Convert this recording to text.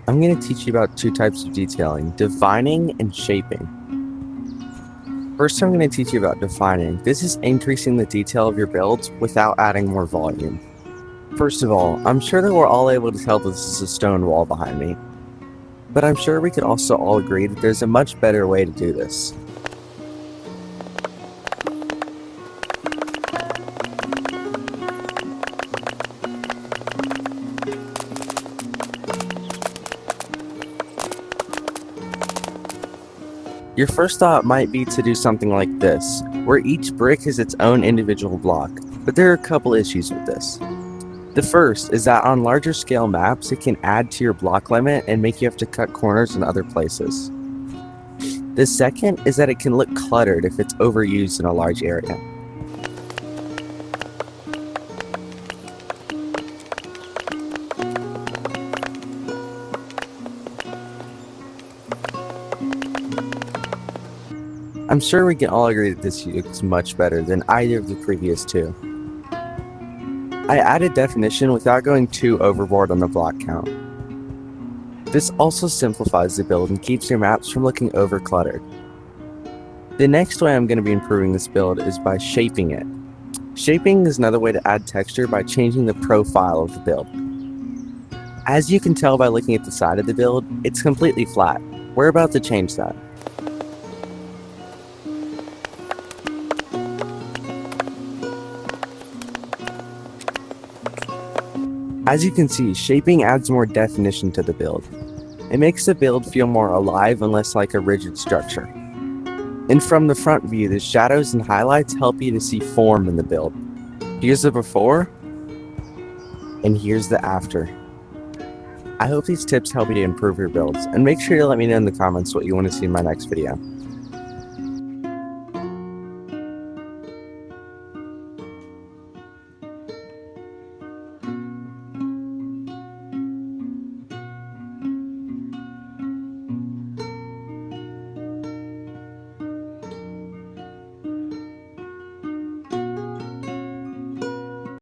I'm going to teach you about two types of detailing, defining and shaping. First, I'm going to teach you about defining. This is increasing the detail of your builds without adding more volume. First of all, I'm sure that we're all able to tell this is a stone wall behind me, but I'm sure we could also all agree that there's a much better way to do this. Your first thought might be to do something like this, where each brick is its own individual block, but there are a couple issues with this. The first is that on larger scale maps, it can add to your block limit and make you have to cut corners in other places. The second is that it can look cluttered if it's overused in a large area. I'm sure we can all agree that this looks much better than either of the previous two. I added definition without going too overboard on the block count. This also simplifies the build and keeps your maps from looking overcluttered. The next way I'm going to be improving this build is by shaping it. Shaping is another way to add texture by changing the profile of the build. As you can tell by looking at the side of the build, it's completely flat. We're about to change that. As you can see, shaping adds more definition to the build. It makes the build feel more alive and less like a rigid structure. And from the front view, the shadows and highlights help you to see form in the build. Here's the before, and here's the after. I hope these tips help you to improve your builds, and make sure to let me know in the comments what you want to see in my next video.